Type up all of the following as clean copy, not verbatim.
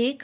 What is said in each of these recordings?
1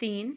3,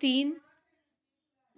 3,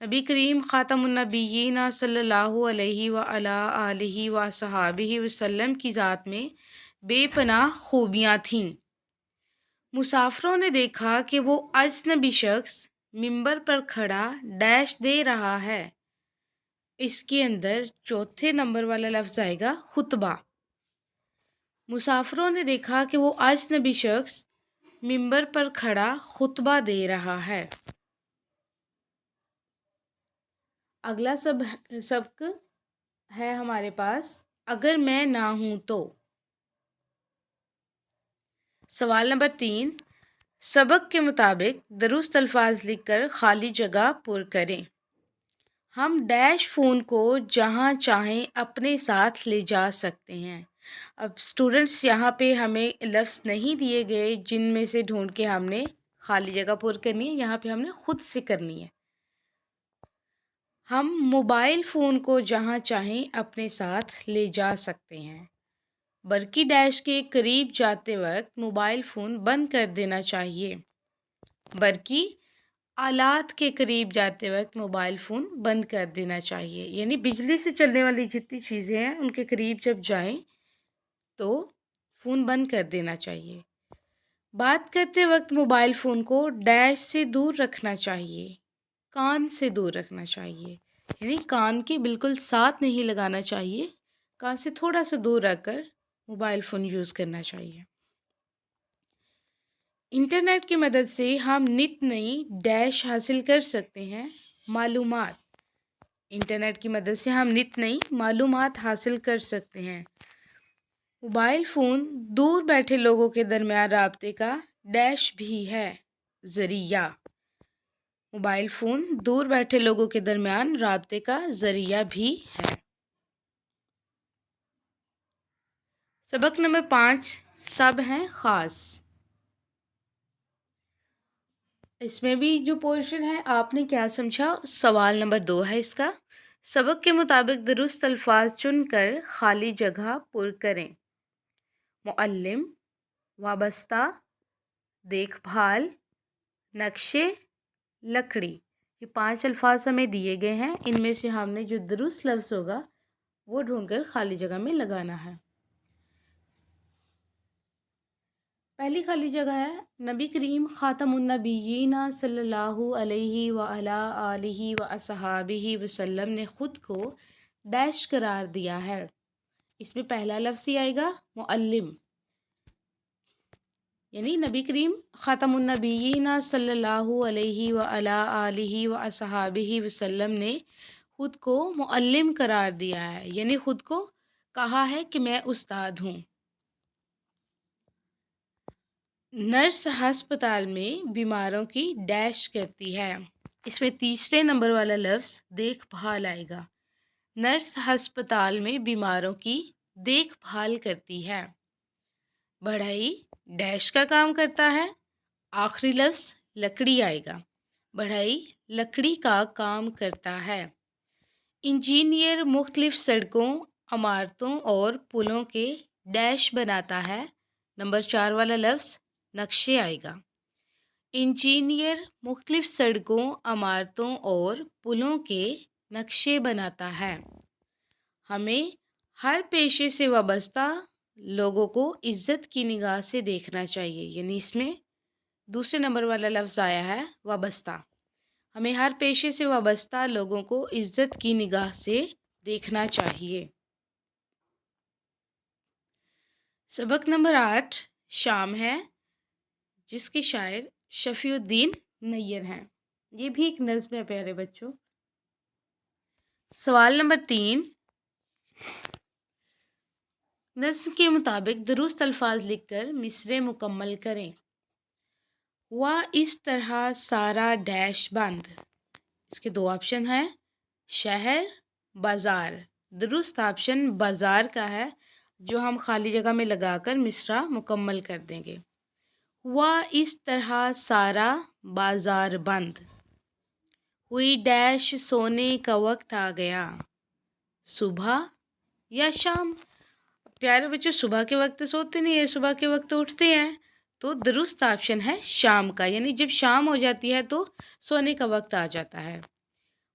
نبی کریم خاتم النبیین صلی اللہ علیہ وآلہ آلہ وصحابہ وسلم کی ذات میں بے پناہ خوبیاں تھیں۔ مسافروں نے دیکھا کہ وہ اجنبی شخص ممبر پر کھڑا ڈیش دے رہا ہے۔ اس کے اندر چوتھے نمبر والا لفظ آئے گا خطبہ۔ مسافروں نے دیکھا کہ وہ اجنبی شخص ممبر پر کھڑا خطبہ دے رہا ہے۔ اگلا سبق ہے ہمارے پاس اگر میں نہ ہوں تو۔ سوال نمبر 3، سبق کے مطابق درست الفاظ لکھ کر خالی جگہ پر کریں۔ ہم ڈیش فون کو جہاں چاہیں اپنے ساتھ لے جا سکتے ہیں۔ اب اسٹوڈنٹس یہاں پہ ہمیں لفظ نہیں دیے گئے جن میں سے ڈھونڈ کے ہم نے خالی جگہ پر کرنی ہے، یہاں پہ ہم نے خود سے کرنی ہے۔ ہم موبائل فون کو جہاں چاہیں اپنے ساتھ لے جا سکتے ہیں۔ برقی ڈیش کے قریب جاتے وقت موبائل فون بند کر دینا چاہیے۔ برقی آلات کے قریب جاتے وقت موبائل فون بند کر دینا چاہیے، یعنی بجلی سے چلنے والی جتنی چیزیں ہیں ان کے قریب جب جائیں تو فون بند کر دینا چاہیے۔ بات کرتے وقت موبائل فون کو ڈیش سے دور رکھنا چاہیے، کان سے دور رکھنا چاہیے، یعنی کان کے بالکل ساتھ نہیں لگانا چاہیے، کان سے تھوڑا سا دور رکھ کر موبائل فون یوز کرنا چاہیے۔ انٹرنیٹ کی مدد سے ہم نت نئی ڈیش حاصل کر سکتے ہیں، معلومات۔ انٹرنیٹ کی مدد سے ہم نت نئی معلومات حاصل کر سکتے ہیں۔ موبائل فون دور بیٹھے لوگوں کے درمیان رابطے کا ڈیش بھی ہے، ذریعہ۔ موبائل فون دور بیٹھے لوگوں کے درمیان رابطے کا ذریعہ بھی ہے۔ سبق نمبر 5، سب ہیں خاص۔ اس میں بھی جو پورشن ہے آپ نے کیا سمجھا؟ سوال نمبر 2 ہے اس کا۔ سبق کے مطابق درست الفاظ چن کر خالی جگہ پر کریں۔ معلم، وابستہ، دیکھ بھال، نقشے، لکڑی، یہ 5 الفاظ ہمیں دیے گئے ہیں۔ ان میں سے ہم نے جو درست لفظ ہوگا وہ ڈھونڈ کر خالی جگہ میں لگانا ہے۔ پہلی خالی جگہ ہے نبی کریم خاتم النبیین صلی اللہ علیہ وآلہ آلہ وصحابہ وسلم نے خود کو ڈیش قرار دیا ہے۔ اس میں پہلا لفظ ہی آئے گا معلم، یعنی نبی کریم خاتم النبیین صلی اللہ علیہ وآلہ آلہ وصحابہ وسلم نے خود کو معلم قرار دیا ہے، یعنی خود کو کہا ہے کہ میں استاد ہوں۔ نرس ہسپتال میں بیماروں کی ڈیش کرتی ہے۔ اس میں تیسرے نمبر والا لفظ دیکھ بھال آئے گا۔ نرس ہسپتال میں بیماروں کی دیکھ بھال کرتی ہے۔ بڑھئی ڈیش کا کام کرتا ہے۔ آخری لفظ لکڑی آئے گا۔ بڑھئی لکڑی کا کام کرتا ہے۔ انجینئر مختلف سڑکوں، عمارتوں اور پلوں کے ڈیش بناتا ہے۔ نمبر 4 والا لفظ نقشے آئے گا۔ انجینئر مختلف سڑکوں، عمارتوں اور پلوں کے نقشے بناتا ہے۔ ہمیں ہر پیشے سے وابستہ لوگوں کو عزت کی نگاہ سے دیکھنا چاہیے، یعنی اس میں دوسرے نمبر والا لفظ آیا ہے وابستہ۔ ہمیں ہر پیشے سے وابستہ لوگوں کو عزت کی نگاہ سے دیکھنا چاہیے۔ سبق نمبر 8 شام ہے، جس کے شاعر شفیع الدین نیر ہیں۔ یہ بھی ایک نظم ہے پیارے بچوں۔ سوال نمبر 3، نظم کے مطابق درست الفاظ لکھ کر مصرعے مکمل کریں۔ ہوا اس طرح سارا ڈیش بند۔ اس کے 2 آپشن ہیں، شہر، بازار۔ درست آپشن بازار کا ہے، جو ہم خالی جگہ میں لگا کر مصرعہ مکمل کر دیں گے۔ ہوا اس طرح سارا بازار بند، ہوئی ڈیش سونے کا وقت آ گیا، صبح یا شام؟ پیارے بچوں صبح کے وقت سوتے نہیں ہیں، صبح کے وقت اٹھتے ہیں، تو درست آپشن ہے شام کا، یعنی جب شام ہو جاتی ہے تو سونے کا وقت آ جاتا ہے۔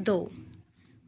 2,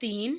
3,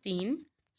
3,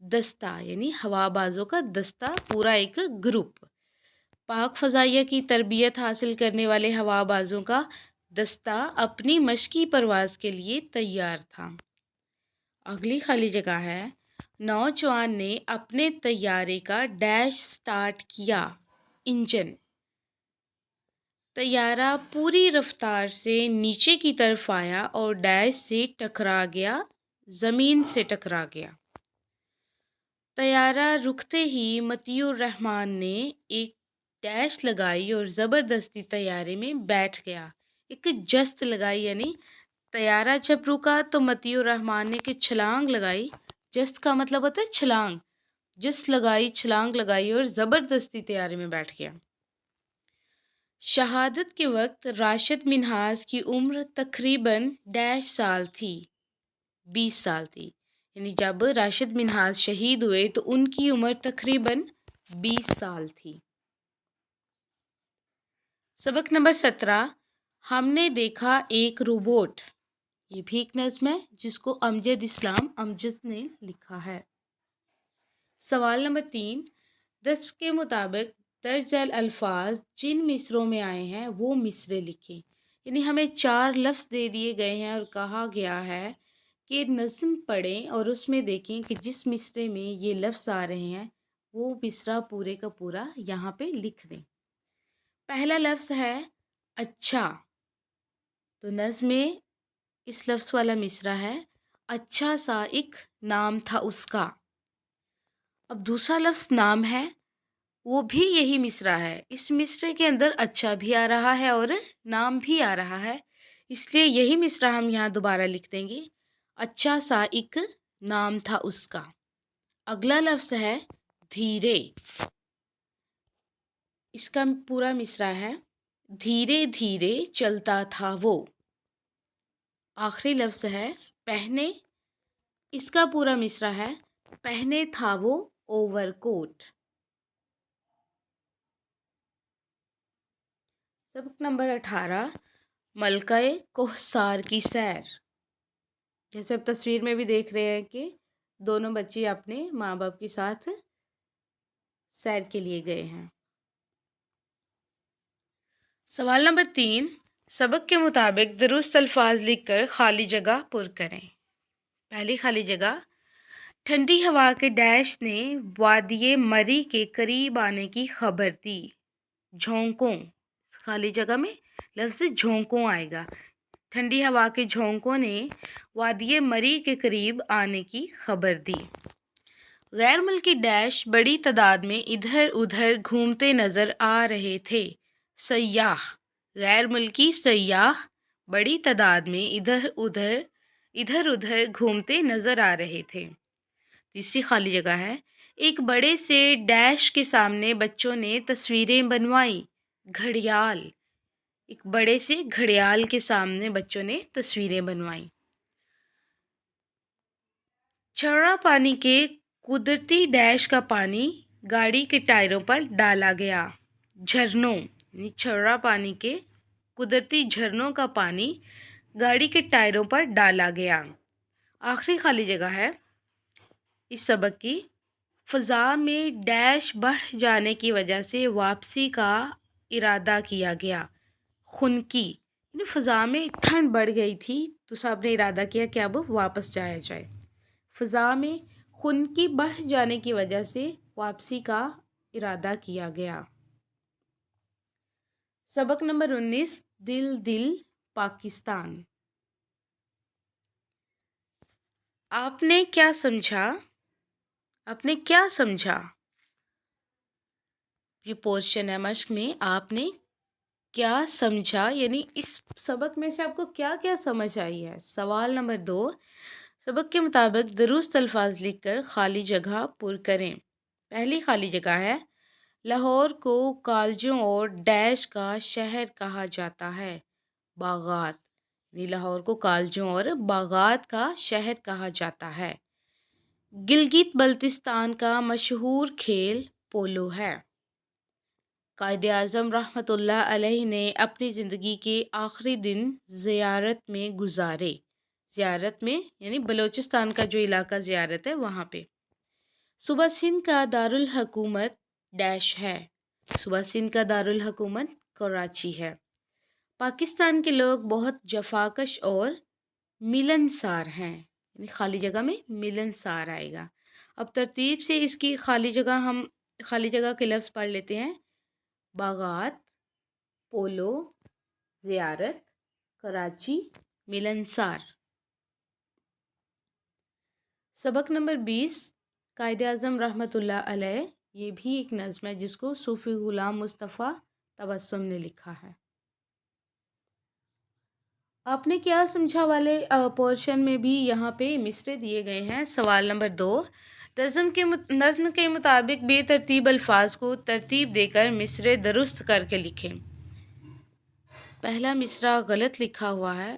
دستہ یعنی ہوا بازوں کا دستہ، پورا ایک گروپ۔ پاک فضائیہ کی تربیت حاصل کرنے والے ہوا بازوں کا دستہ اپنی مشقی پرواز کے لیے تیار تھا۔ اگلی خالی جگہ ہے، نوجوان نے اپنے طیارے کا ڈیش سٹارٹ کیا۔ انجن۔ طیارہ پوری رفتار سے نیچے کی طرف آیا اور ڈیش سے ٹکرا گیا، زمین سے ٹکرا گیا۔ طیارہ رکتے ہی مطیع الرحمن نے ایک ڈیش لگائی اور زبردستی طیارے میں بیٹھ گیا۔ ایک جست لگائی، یعنی طیارہ جب رکا تو مطیع الرحمن نے ایک چھلانگ لگائی۔ جست کا مطلب ہوتا ہے چھلانگ۔ جست لگائی، چھلانگ لگائی اور زبردستی طیارے میں بیٹھ گیا۔ شہادت کے وقت راشد منہاس کی عمر تقریباً ڈیش سال تھی، 20 سال تھی۔ یعنی جب راشد منہاس شہید ہوئے تو ان کی عمر تقریباً 20 سال تھی۔ سبق نمبر 17، ہم نے دیکھا ایک روبوٹ۔ یہ بھی ایک نظم ہے جس کو امجد اسلام امجد نے لکھا ہے۔ سوال نمبر 3، دس کے مطابق درج ذیل الفاظ جن مصروں میں آئے ہیں وہ مصرے لکھیں۔ یعنی ہمیں 4 لفظ دے دیے گئے ہیں اور کہا گیا ہے کہ نظم پڑھیں اور اس میں دیکھیں کہ جس مصرے میں یہ لفظ آ رہے ہیں وہ مصرع پورے کا پورا یہاں پہ لکھ دیں۔ پہلا لفظ ہے اچھا، تو نظم میں اس لفظ والا مصرع ہے، اچھا سا ایک نام تھا اس کا۔ اب دوسرا لفظ نام ہے، وہ بھی یہی مصرع ہے۔ اس مصرے کے اندر اچھا بھی آ رہا ہے اور نام بھی آ رہا ہے، اس لیے یہی مصرع ہم یہاں دوبارہ لکھ دیں گے، اچھا سا ایک نام تھا اس کا۔ اگلا لفظ ہے دھیرے، اس کا پورا مصرع ہے، دھیرے دھیرے چلتا تھا وہ۔ آخری لفظ ہے پہنے، اس کا پورا مصرع ہے، پہنے تھا وہ اوور کوٹ۔ سبق نمبر 18، ملکہ کوہسار کی سیر۔ جیسے اب تصویر میں بھی دیکھ رہے ہیں کہ دونوں بچے اپنے ماں باپ کے ساتھ سیر کے لیے گئے ہیں۔ سوال نمبر 3، سبق کے مطابق درست الفاظ لکھ کر خالی جگہ پر کریں۔ پہلی خالی جگہ، ٹھنڈی ہوا کے ڈیش نے وادی مری کے قریب آنے کی خبر دی۔ جھونکوں، خالی جگہ میں لفظ جھونکوں آئے گا۔ ٹھنڈی ہوا کے جھونکوں نے وادی مری کے قریب آنے کی خبر دی۔ غیر ملکی ڈیش بڑی تعداد میں ادھر ادھر گھومتے نظر آ رہے تھے۔ سیاح، غیر ملکی سیاح بڑی تعداد میں ادھر ادھر گھومتے نظر آ رہے تھے۔ تیسری خالی جگہ ہے، ایک بڑے سے ڈیش کے سامنے بچوں نے تصویریں بنوائیں۔ گھڑیال، ایک بڑے سے گھڑیال کے سامنے بچوں نے تصویریں بنوائیں۔ چھڑا پانی کے قدرتی ڈیش کا پانی گاڑی کے ٹائروں پر ڈالا گیا۔ جھرنوں، یعنی چھڑا پانی کے قدرتی جھرنوں کا پانی گاڑی کے ٹائروں پر ڈالا گیا۔ آخری خالی جگہ ہے اس سبق کی، فضا میں ڈیش بڑھ جانے کی وجہ سے واپسی کا ارادہ کیا گیا۔ خنکی، یعنی فضا میں ٹھنڈ بڑھ گئی تھی تو سب نے ارادہ کیا کہ اب واپس جایا جائے۔ فضا میں خنکی بڑھ جانے کی وجہ سے واپسی کا ارادہ کیا گیا۔ سبق نمبر 19، دل دل پاکستان۔ آپ نے کیا سمجھا؟ آپ نے کیا سمجھا؟ یہ پورشن ہے مشق میں، آپ نے کیا سمجھا، یعنی اس سبق میں سے آپ کو کیا کیا سمجھ آئی ہے۔ سوال نمبر 2، سبق کے مطابق درست الفاظ لکھ کر خالی جگہ پر کریں۔ پہلی خالی جگہ ہے، لاہور کو کالجوں اور ڈیش کا شہر کہا جاتا ہے۔ باغات، یعنی لاہور کو کالجوں اور باغات کا شہر کہا جاتا ہے۔ گلگت بلتستان کا مشہور کھیل پولو ہے۔ قائد اعظم رحمۃ اللہ علیہ نے اپنی زندگی کے آخری دن زیارت میں گزارے۔ زیارت میں یعنی بلوچستان کا جو علاقہ زیارت ہے وہاں پہ۔ صوبہ سندھ کا دارالحکومت ڈیش ہے۔ صوبہ سندھ کا دارالحکومت کراچی ہے۔ پاکستان کے لوگ بہت جفاکش اور ملنسار ہیں، یعنی خالی جگہ میں ملنسار آئے گا۔ اب ترتیب سے اس کی خالی جگہ کے لفظ پڑھ لیتے ہیں۔ باغات، پولو، زیارت، کراچی، ملنسار۔ سبق نمبر 20 قائد اعظم رحمۃ اللہ علیہ، یہ بھی ایک نظم ہے جس کو صوفی غلام مصطفیٰ تبسم نے لکھا ہے۔ آپ نے کیا سمجھا والے پورشن میں بھی یہاں پہ مصرے دیے گئے ہیں۔ سوال نمبر 2، نظم کے مطابق بے ترتیب الفاظ کو ترتیب دے کر مصرے درست کر کے لکھیں۔ پہلا مصرع غلط لکھا ہوا ہے،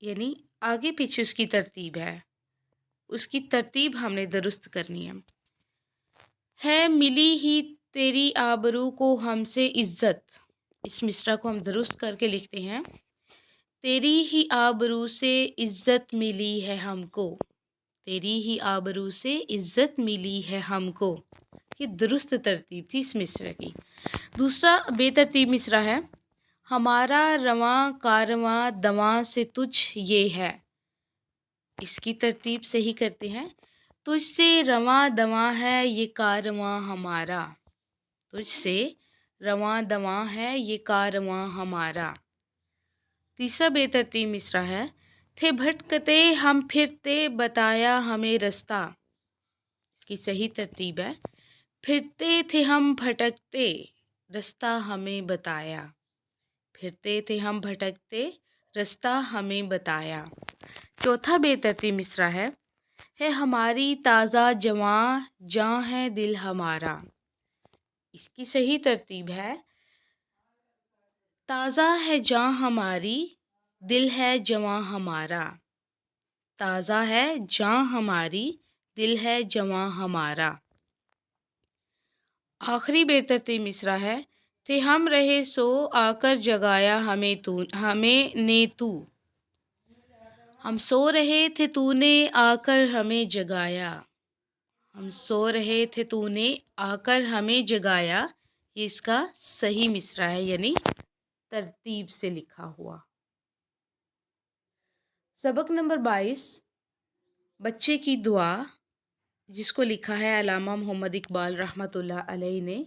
یعنی آگے پیچھے اس کی ترتیب ہے، اس کی ترتیب ہم نے درست کرنی ہے ملی ہی تیری آبرو کو ہم سے عزت۔ اس مصرع کو ہم درست کر کے لکھتے ہیں، تیری ہی آبرو سے عزت ملی ہے ہم کو، تیری ہی آبرو سے عزت ملی ہے ہم کو۔ یہ درست ترتیب تھی اس مصرع کی۔ دوسرا بے ترتیب مصرع ہے، ہمارا رواں کارواں دواں سے تجھ یہ ہے۔ اس کی ترتیب صحیح کرتے ہیں، تجھ سے رواں دواں ہے یہ کارواں ہمارا، تجھ سے رواں دواں ہے یہ کارواں ہمارا۔ تیسرا بے ترتیب مصرع ہے، تھے بھٹکتے ہم پھرتے بتایا ہمیں رستہ۔ اس کی صحیح ترتیب ہے، پھرتے تھے ہم بھٹکتے رستہ ہمیں بتایا، پھرتے تھے ہم بھٹکتے رستہ ہمیں بتایا۔ چوتھا بے ترتیب مصرع ہے ہماری تازہ جواں جاں ہے دل ہمارا۔ اس کی صحیح ترتیب ہے، تازہ ہے جاں ہماری دل ہے جواں ہمارا، تازہ ہے جاں ہماری دل ہے جواں ہمارا۔ آخری بے ترتیب مصرع ہے، تھے ہم رہے سو آ کر جگایا ہمیں نے تو۔ ہم سو رہے تھے تو نے آ کر ہمیں جگایا، ہم سو رہے تھے تو نے آ کر ہمیں جگایا۔ یہ اس کا صحیح مصرع ہے، یعنی ترتیب سے لکھا ہوا۔ سبق نمبر 22 بچے کی دعا، جس کو لکھا ہے علامہ محمد اقبال رحمۃ اللہ علیہ نے،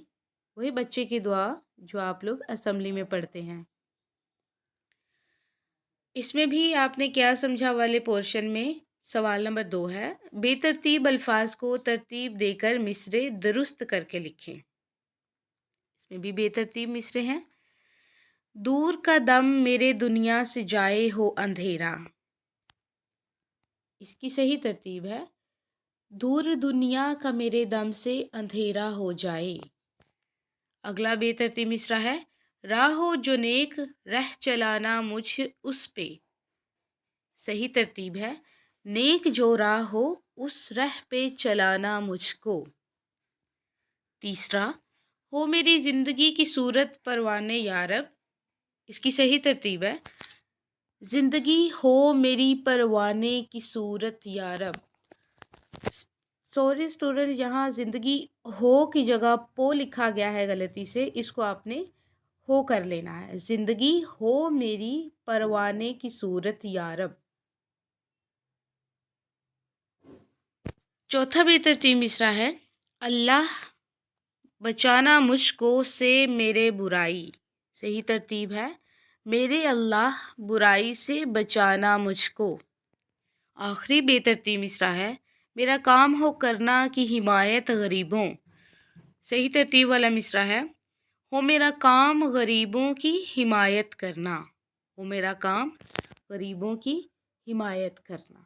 وہی بچے کی دعا جو آپ لوگ اسمبلی میں پڑھتے ہیں۔ اس میں بھی آپ نے کیا سمجھا والے پورشن میں سوال نمبر 2 ہے، بے ترتیب الفاظ کو ترتیب دے کر مصرے درست کر کے لکھیں۔ اس میں بھی بے ترتیب مصرے ہیں، دور کا دم میرے دنیا سے جائے ہو اندھیرا۔ اس کی صحیح ترتیب ہے، دور دنیا کا میرے دم سے اندھیرا ہو جائے۔ اگلا بے ترتیب مصرع ہے، راہ ہو جو نیک رہ چلانا مجھ اس پہ۔ صحیح ترتیب ہے، نیک جو راہ ہو اس راہ پہ چلانا مجھ کو۔ تیسرا، ہو میری زندگی کی صورت پروانے یارب۔ اس کی صحیح ترتیب ہے، زندگی ہو میری پروانے کی صورت یارب۔ سوری اسٹوڈنٹ، یہاں زندگی ہو کی جگہ پو لکھا گیا ہے غلطی سے، اس کو آپ نے ہو کر لینا ہے، زندگی ہو میری پروانے کی صورت یارب۔ چوتھا بے ترتیب مصرع ہے، اللہ بچانا مجھ کو سے میرے برائی۔ صحیح ترتیب ہے، میرے اللہ برائی سے بچانا مجھ کو۔ آخری بے ترتیب مصرع ہے، میرا کام ہو کرنا کی حمایت غریبوں۔ صحیح ترتیب والا مصرع ہے، ہو میرا کام غریبوں کی حمایت کرنا، ہو میرا کام غریبوں کی حمایت کرنا۔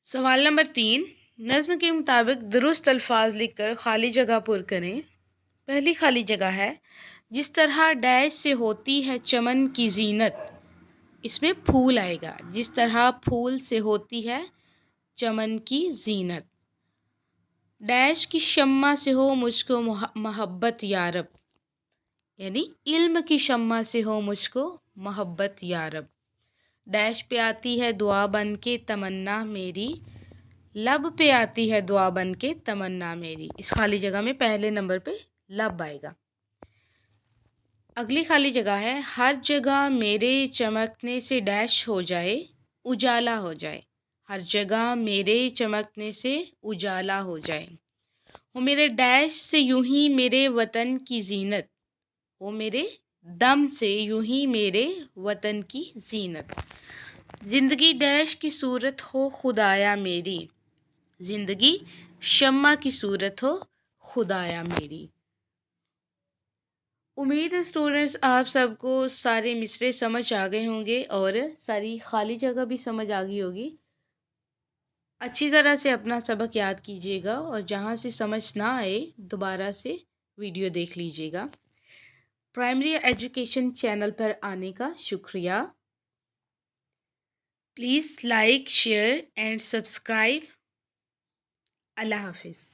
سوال نمبر 3، نظم کے مطابق درست الفاظ لکھ کر خالی جگہ پر کریں۔ پہلی خالی جگہ ہے، جس طرح ڈیش سے ہوتی ہے چمن کی زینت، اس میں پھول آئے گا، جس طرح پھول سے ہوتی ہے چمن کی زینت۔ ڈیش کی شمع سے ہو مجھ کو محبت یارب، یعنی علم کی شمع سے ہو مجھ کو محبت یارب۔ ڈیش پہ آتی ہے دعا بن کے تمنا میری، لب پہ آتی ہے دعا بن کے تمنا میری. اس خالی جگہ میں پہلے نمبر پہ لب آئے گا. اگلی خالی جگہ ہے ہر جگہ میرے چمکنے سے ڈیش ہو جائے اجالا ہو جائے. ہر جگہ میرے چمکنے سے اجالا ہو جائے. وہ میرے ڈیش سے یوں ہی میرے وطن کی زینت. وہ میرے دم سے یوں ہی میرے وطن کی زینت. زندگی ڈیش کی صورت ہو خدایا میری. زندگی شمع کی صورت ہو خدایا میری. امید ہے اسٹوڈنٹس آپ سب کو سارے مصرے سمجھ آ گئے ہوں گے اور ساری خالی جگہ بھی سمجھ آ گئی ہوگی. اچھی طرح سے اپنا سبق یاد کیجیے گا اور جہاں سے سمجھ نہ آئے دوبارہ سے ویڈیو دیکھ لیجیے گا. پرائمری ایجوکیشن چینل پر آنے کا شکریہ. Please like share and subscribe. اللہ حافظ.